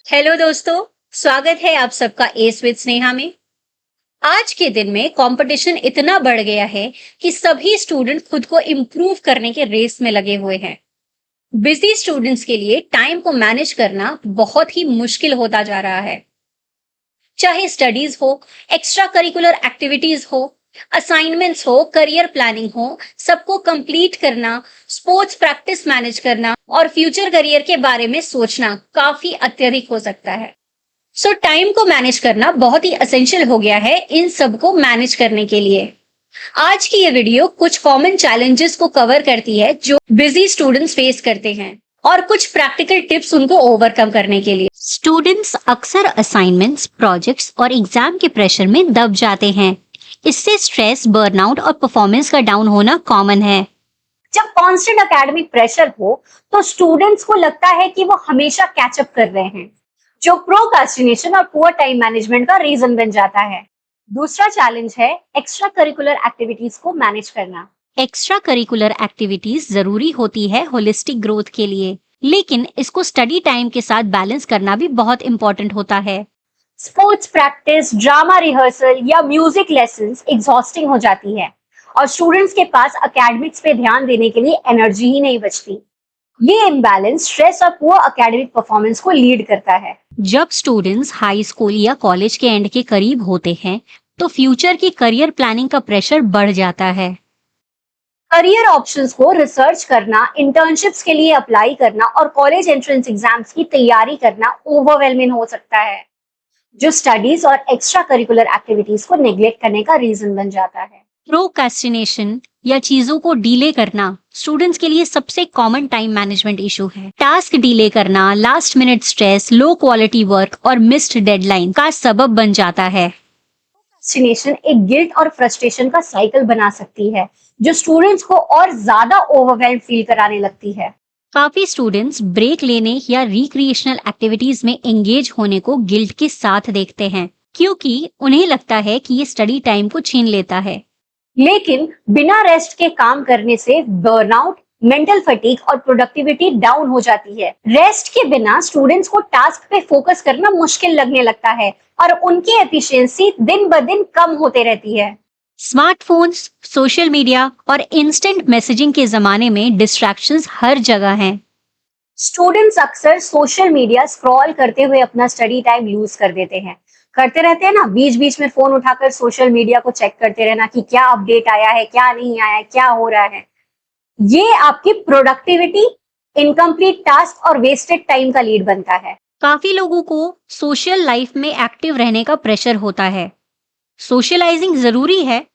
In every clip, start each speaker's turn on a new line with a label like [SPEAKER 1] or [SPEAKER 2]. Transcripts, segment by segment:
[SPEAKER 1] Hello दोस्तों, स्वागत है आप सबका एस विद स्नेहा में। आज के दिन में कंपटीशन इतना बढ़ गया है कि सभी स्टूडेंट खुद को इम्प्रूव करने के रेस में लगे हुए हैं। बिजी स्टूडेंट्स के लिए टाइम को मैनेज करना बहुत ही मुश्किल होता जा रहा है। चाहे स्टडीज हो, एक्स्ट्रा करिकुलर एक्टिविटीज हो, असाइनमेंट्स हो, करियर प्लानिंग हो, सबको कंप्लीट करना, स्पोर्ट्स प्रैक्टिस मैनेज करना और फ्यूचर करियर के बारे में सोचना काफी अत्यधिक हो सकता है। सो टाइम को मैनेज करना बहुत ही असेंशियल हो गया है इन सबको मैनेज करने के लिए। आज की ये वीडियो कुछ कॉमन चैलेंजेस को कवर करती है जो बिजी स्टूडेंट्स फेस करते हैं और कुछ प्रैक्टिकल टिप्स उनको ओवरकम करने के लिए। स्टूडेंट्स अक्सर असाइनमेंट्स, प्रोजेक्ट्स और एग्जाम के प्रेशर में दब जाते हैं। इससे स्ट्रेस, बर्नआउट और परफॉर्मेंस का डाउन होना कॉमन है। जब कांस्टेंट एकेडमिक प्रेशर हो तो स्टूडेंट्स को लगता है कि वो हमेशा कैचअप कर रहे हैं, जो प्रोक्रास्टिनेशन और पुअर टाइम मैनेजमेंट का रीजन बन जाता है। दूसरा चैलेंज है एक्स्ट्रा करिकुलर एक्टिविटीज को मैनेज करना। एक्स्ट्रा करिकुलर एक्टिविटीज जरूरी होती है होलिस्टिक ग्रोथ के लिए, लेकिन इसको स्टडी टाइम के साथ बैलेंस करना भी बहुत इंपॉर्टेंट होता है। स्पोर्ट्स प्रैक्टिस, ड्रामा रिहर्सल या म्यूजिक लेसन्स एग्जॉस्टिंग हो जाती है और स्टूडेंट्स के पास एकेडमिक्स पे ध्यान देने के लिए एनर्जी ही नहीं बचती। ये इम्बैलेंस स्ट्रेस और पुअर एकेडमिक परफॉर्मेंस को लीड करता है। जब स्टूडेंट्स हाई स्कूल या कॉलेज के एंड के करीब होते हैं तो फ्यूचर की करियर प्लानिंग का प्रेशर बढ़ जाता है। करियर ऑप्शंस को रिसर्च करना, इंटर्नशिप्स के लिए अप्लाई करना और कॉलेज एंट्रेंस एग्जाम्स की तैयारी करना ओवरवेलमिंग हो सकता है, जो स्टडीज और एक्स्ट्रा करिकुलर एक्टिविटीज को नेग्लेक्ट करने का रीजन बन जाता है। प्रोक्रेस्टिनेशन या चीजों को डिले करना स्टूडेंट्स के लिए सबसे कॉमन टाइम मैनेजमेंट इशू है। टास्क डिले करना, last minute stress, low quality work और मिस्ड डेडलाइन का सबब बन जाता है। प्रोक्रेस्टिनेशन एक गिल्ट और फ्रस्ट्रेशन का साइकिल बना सकती है, जो स्टूडेंट्स को और ज्यादा ओवरवेल्म फील कराने लगती है। काफी स्टूडेंट्स ब्रेक लेने या रिक्रिएशनल एक्टिविटीज में एंगेज होने को गिल्ट के साथ देखते हैं, क्योंकि उन्हें लगता है कि ये स्टडी टाइम को छीन लेता है। लेकिन बिना रेस्ट के काम करने से बर्नआउट, मेंटल फटीग और प्रोडक्टिविटी डाउन हो जाती है। रेस्ट के बिना स्टूडेंट्स को टास्क पे फोकस करना मुश्किल लगने लगता है और उनकी एफिशिएंसी दिन ब दिन कम होते रहती है। स्मार्टफोन्स, सोशल मीडिया और इंस्टेंट मैसेजिंग के जमाने में डिस्ट्रैक्शंस हर जगह हैं। स्टूडेंट्स अक्सर सोशल मीडिया स्क्रॉल करते हुए अपना स्टडी टाइम लूज कर देते हैं। करते रहते हैं ना, बीच बीच में फोन उठाकर सोशल मीडिया को चेक करते रहना कि क्या अपडेट आया है, क्या नहीं आया है, क्या हो रहा है। ये आपकी प्रोडक्टिविटी, इनकम्प्लीट टास्क और वेस्टेड टाइम का लीड बनता है। काफी लोगों को सोशल लाइफ में एक्टिव रहने का प्रेशर होता है। सोशलाइजिंग जरूरी है,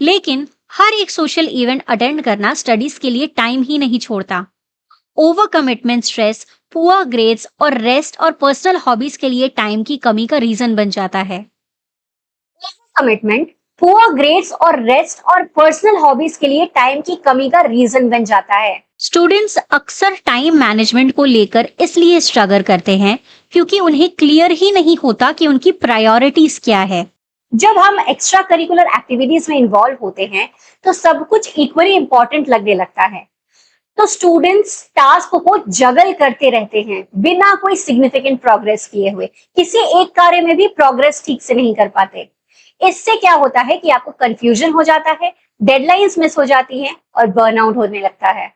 [SPEAKER 1] लेकिन हर एक सोशल इवेंट अटेंड करना स्टडीज के लिए टाइम ही नहीं छोड़ता। Over commitment stress, poor grades और रेस्ट और पर्सनल हॉबीज के लिए टाइम की कमी का रीजन बन जाता है। कमिटमेंट, पुअर ग्रेड्स और रेस्ट और पर्सनल हॉबीज के लिए टाइम की कमी का रीजन बन जाता है। स्टूडेंट्स अक्सर टाइम मैनेजमेंट को लेकर इसलिए स्ट्रगल करते हैं क्योंकि उन्हें क्लियर ही नहीं होता कि उनकी प्रायोरिटीज क्या है। जब हम एक्स्ट्रा करिकुलर एक्टिविटीज में इन्वॉल्व होते हैं तो सब कुछ इक्वली इंपॉर्टेंट लगने लगता है, तो स्टूडेंट्स टास्क को जगल करते रहते हैं बिना कोई सिग्निफिकेंट प्रोग्रेस किए हुए। किसी एक कार्य में भी प्रोग्रेस ठीक से नहीं कर पाते। इससे क्या होता है कि आपको कंफ्यूजन हो जाता है, डेडलाइंस मिस हो जाती हैं और बर्नआउट होने लगता है।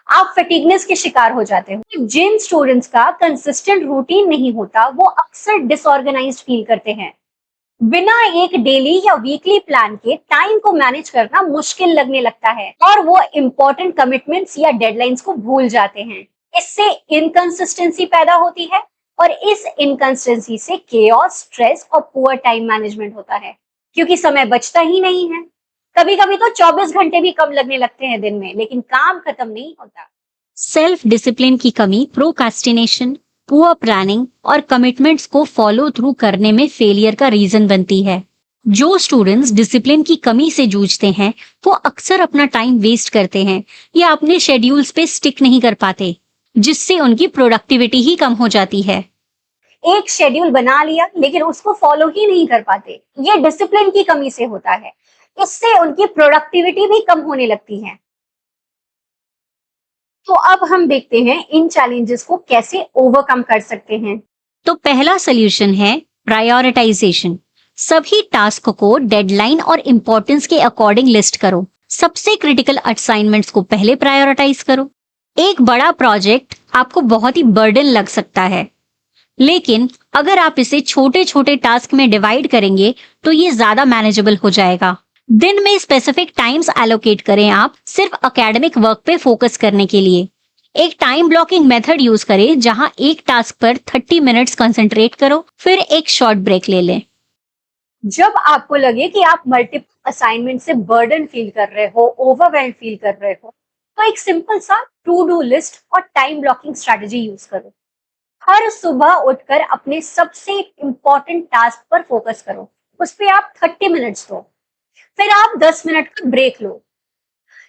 [SPEAKER 1] आप फटीगनेस के शिकार हो जाते हो। जिन स्टूडेंट्स का कंसिस्टेंट रूटीन नहीं होता वो अक्सर डिसऑर्गेनाइज्ड फील करते हैं। बिना एक डेली या वीकली प्लान के टाइम को मैनेज करना मुश्किल लगने लगता है और वो इम्पोर्टेंट कमिटमेंट्स या डेडलाइंस को भूल जाते हैं। इससे इनकंसिस्टेंसी पैदा होती है और इस इनकंसिस्टेंसी से केओस, स्ट्रेस और पुअर टाइम मैनेजमेंट होता है, क्योंकि समय बचता ही नहीं है। कभी कभी तो 24 घंटे भी कम लगने लगते हैं दिन में, लेकिन काम खत्म नहीं होता। सेल्फ डिसिप्लिन की कमी, प्रोक्रास्टिनेशन, पुअर प्लानिंग और कमिटमेंट्स को फॉलो थ्रू करने में फेलियर का रीजन बनती है। जो स्टूडेंट्स डिसिप्लिन की कमी से जूझते हैं वो अक्सर अपना टाइम वेस्ट करते हैं या अपने शेड्यूल्स पे स्टिक नहीं कर पाते, जिससे उनकी प्रोडक्टिविटी ही कम हो जाती है। एक शेड्यूल बना लिया लेकिन उसको फॉलो ही नहीं कर पाते, ये डिसिप्लिन की कमी से होता है। इससे उनकी प्रोडक्टिविटी भी कम होने लगती है। तो अब हम देखते हैं इन चैलेंजेस को कैसे ओवरकम कर सकते हैं। तो पहला सोल्यूशन है प्रायोरिटाइजेशन। सभी टास्क को डेडलाइन और इम्पोर्टेंस के अकॉर्डिंग लिस्ट करो। सबसे क्रिटिकल असाइनमेंट्स को पहले प्रायोरिटाइज करो। एक बड़ा प्रोजेक्ट आपको बहुत ही बर्डन लग सकता है, लेकिन अगर आप इसे छोटे छोटे टास्क में डिवाइड करेंगे तो ये ज्यादा मैनेजेबल हो जाएगा। दिन में स्पेसिफिक टाइम्स एलोकेट करें आप सिर्फ एकेडमिक वर्क पे फोकस करने के लिए। एक टाइम ब्लॉकिंग मेथड यूज करें जहां एक टास्क पर 30 मिनट्स कंसंट्रेट करो, फिर एक शॉर्ट ब्रेक ले लें। जब आपको लगे कि आप मल्टीपल असाइनमेंट से बर्डन फील कर रहे हो, ओवरवेल्म फील कर रहे हो, तो एक सिंपल सा टू डू लिस्ट और टाइम ब्लॉकिंग स्ट्रेटजी यूज करो। हर सुबह उठकर अपने सबसे इंपॉर्टेंट टास्क पर फोकस करो, उस पर आप 30 मिनट्स दो, फिर आप 10 मिनट का ब्रेक लो।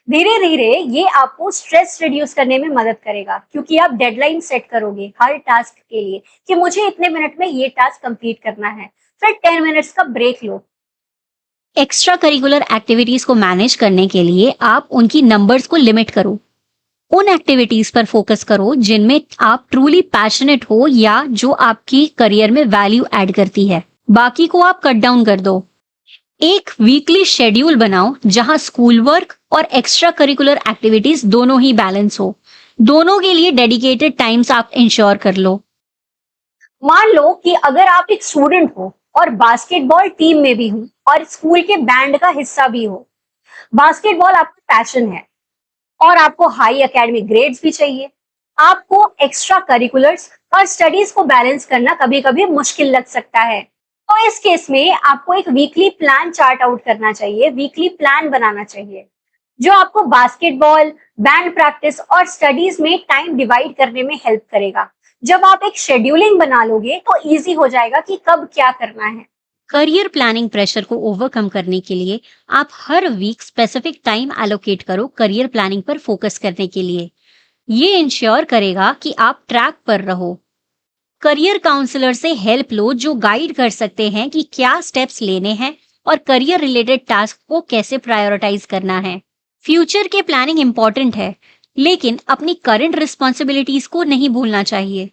[SPEAKER 1] धीरे धीरे ये आपको स्ट्रेस रिड्यूस करने में मदद करेगा, क्योंकि आप डेडलाइन सेट करोगे हर टास्क के लिए कि मुझे इतने मिनट में ये टास्क कंप्लीट करना है, फिर 10 मिनट्स का ब्रेक लो। एक्स्ट्रा करिकुलर एक्टिविटीज को मैनेज करने के लिए आप उनकी नंबर्स को लिमिट करो। उन एक्टिविटीज पर फोकस करो जिनमें आप ट्रूली पैशनेट हो या जो आपकी करियर में वैल्यू ऐड करती है। बाकी को आप कट डाउन कर दो। एक वीकली शेड्यूल बनाओ जहां स्कूल वर्क और एक्स्ट्रा करिकुलर एक्टिविटीज दोनों ही बैलेंस हो। दोनों के लिए डेडिकेटेड टाइम्स आप इंश्योर कर लो। मान लो कि अगर आप एक स्टूडेंट हो और बास्केटबॉल टीम में भी हो और स्कूल के बैंड का हिस्सा भी हो। बास्केटबॉल आपका पैशन है और आपको हाई एकेडमिक ग्रेड्स भी चाहिए। आपको एक्स्ट्रा करिकुलर्स और स्टडीज को बैलेंस करना कभी कभी मुश्किल लग सकता है। तो इस केस में आपको एक वीकली प्लान चार्ट आउट करना चाहिए, वीकली प्लान बनाना चाहिए जो आपको बास्केटबॉल, बैंड प्रैक्टिस और स्टडीज में टाइम डिवाइड करने में हेल्प करेगा। जब आप एक शेड्यूलिंग बना लोगे तो इजी हो जाएगा कि कब क्या करना है। करियर प्लानिंग प्रेशर को ओवरकम करने के लिए आप हर वीक स्पेसिफिक टाइम एलोकेट करो करियर प्लानिंग पर फोकस करने के लिए। ये इंश्योर करेगा कि आप ट्रैक पर रहो। करियर काउंसलर से हेल्प लो जो गाइड कर सकते हैं कि क्या स्टेप्स लेने हैं और करियर रिलेटेड टास्क को कैसे प्रायोरिटाइज करना है। फ्यूचर के प्लानिंग इंपॉर्टेंट है, लेकिन अपनी करंट रिस्पॉन्सिबिलिटीज को नहीं भूलना चाहिए।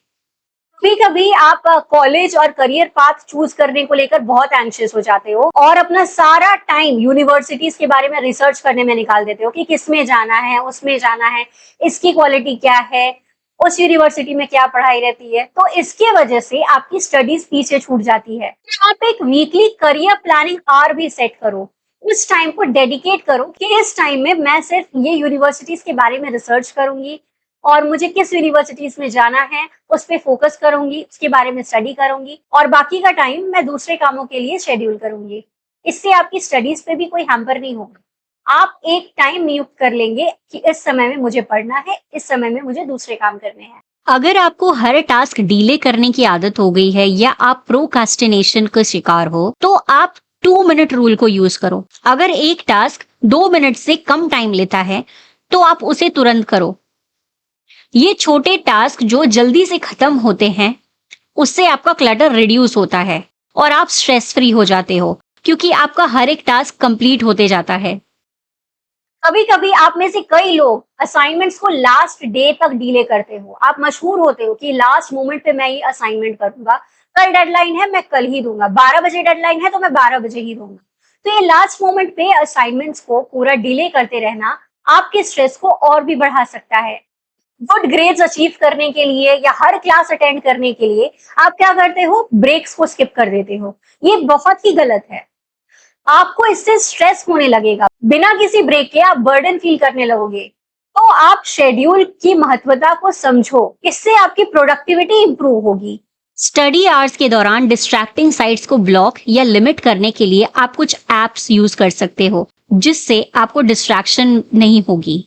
[SPEAKER 1] कभी कभी आप कॉलेज और करियर पाथ चूज करने को लेकर बहुत एंशियस हो जाते हो और अपना सारा टाइम यूनिवर्सिटीज के बारे में रिसर्च करने में निकाल देते हो कि किसमें जाना है, उसमें जाना है, इसकी क्वालिटी क्या है, उस यूनिवर्सिटी में क्या पढ़ाई रहती है। तो इसके वजह से आपकी स्टडीज पीछे छूट जाती है। आप एक वीकली करियर प्लानिंग आवर भी सेट करो। उस टाइम को डेडिकेट करो कि इस टाइम में मैं सिर्फ ये यूनिवर्सिटीज के बारे में रिसर्च करूंगी और मुझे किस यूनिवर्सिटीज में जाना है उस पर फोकस करूंगी, उसके बारे में स्टडी करूंगी और बाकी का टाइम मैं दूसरे कामों के लिए शेड्यूल करूंगी। इससे आपकी स्टडीज पे भी कोई हैम्पर नहीं होगा। आप एक टाइम नियुक्त कर लेंगे कि इस समय में मुझे पढ़ना है, इस समय में मुझे दूसरे काम करने हैं। अगर आपको हर टास्क डिले करने की आदत हो गई है या आप प्रोक्रास्टिनेशन का शिकार हो, तो आप 2 मिनट रूल को यूज करो। अगर एक टास्क 2 मिनट से कम टाइम लेता है तो आप उसे तुरंत करो। ये छोटे टास्क जो जल्दी से खत्म होते हैं, उससे आपका क्लटर रिड्यूस होता है और आप स्ट्रेस फ्री हो जाते हो, क्योंकि आपका हर एक टास्क कंप्लीट होते जाता है। कभी कभी आप में से कई लोग असाइनमेंट्स को लास्ट डे तक डिले करते हो। आप मशहूर होते हो कि लास्ट मोमेंट पे मैं ये असाइनमेंट करूंगा, कल डेडलाइन है मैं कल ही दूंगा, 12 बजे डेडलाइन है तो मैं 12 बजे ही दूंगा। तो ये लास्ट मोमेंट पे असाइनमेंट्स को पूरा डिले करते रहना आपके स्ट्रेस को और भी बढ़ा सकता है। गुड ग्रेड्स अचीव करने के लिए या हर क्लास अटेंड करने के लिए आप क्या करते हो, ब्रेक्स को स्किप कर देते हो। ये बहुत ही गलत है। आपको इससे स्ट्रेस होने लगेगा, बिना किसी ब्रेक के आप बर्डन फील करने लगोगे। तो आप शेड्यूल की महत्वता को समझो, इससे आपकी प्रोडक्टिविटी इंप्रूव होगी। स्टडी आवर्स के दौरान डिस्ट्रैक्टिंग साइट्स को ब्लॉक या लिमिट करने के लिए आप कुछ एप्स यूज कर सकते हो जिससे आपको डिस्ट्रैक्शन नहीं होगी।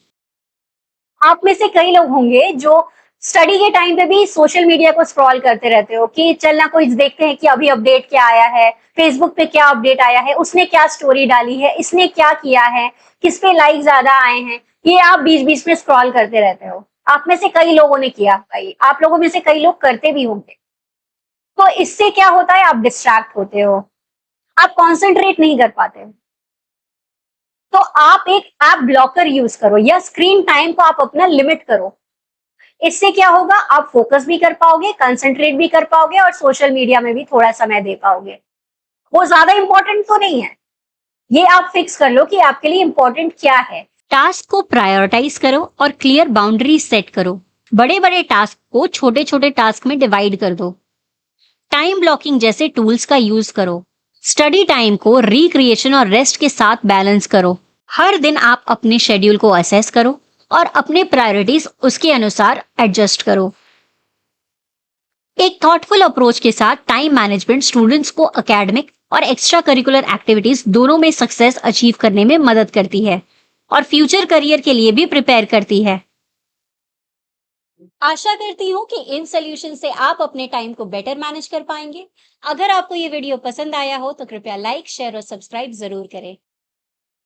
[SPEAKER 1] आप में से कई लोग होंगे जो स्टडी के टाइम पे भी सोशल मीडिया को स्क्रॉल करते रहते हो कि चलना कोई देखते हैं कि अभी अपडेट क्या आया है, फेसबुक पे क्या अपडेट आया है, उसने क्या स्टोरी डाली है, इसने क्या किया है, किस पे लाइक ज्यादा आए हैं। ये आप बीच बीच में स्क्रॉल करते रहते हो। आप में से कई लोगों ने किया, भाई आप लोगों में से कई लोग करते भी होंगे। तो इससे क्या होता है, आप डिस्ट्रैक्ट होते हो, आप कॉन्सेंट्रेट नहीं कर पाते हो। तो आप एक ऐप ब्लॉकर यूज करो या स्क्रीन टाइम को आप अपना लिमिट करो। इससे क्या होगा, आप फोकस भी कर पाओगे, कंसंट्रेट भी कर पाओगे और सोशल मीडिया में भी थोड़ा समय दे पाओगे। वो ज्यादा इंपॉर्टेंट तो नहीं है, ये आप फिक्स कर लो कि आपके लिए इंपॉर्टेंट क्या है। टास्क को प्रायोरिटाइज करो और क्लियर बाउंड्रीज सेट करो। बड़े बड़े टास्क को छोटे छोटे टास्क में डिवाइड कर दो। टाइम ब्लॉकिंग जैसे टूल्स का यूज करो। स्टडी टाइम को रिक्रिएशन और रेस्ट के साथ बैलेंस करो। हर दिन आप अपने शेड्यूल को असेस करो और अपने प्रायोरिटीज उसके अनुसार एडजस्ट करो। एक थॉटफुल अप्रोच के साथ टाइम मैनेजमेंट स्टूडेंट्स को एकेडमिक और एक्स्ट्रा करिकुलर एक्टिविटीज दोनों में सक्सेस अचीव करने में मदद करती है और फ्यूचर करियर के लिए भी प्रिपेयर करती है। आशा करती हूँ कि इन सोल्यूशन से आप अपने टाइम को बेटर मैनेज कर पाएंगे। अगर आपको ये वीडियो पसंद आया हो तो कृपया लाइक, शेयर और सब्सक्राइब जरूर करें।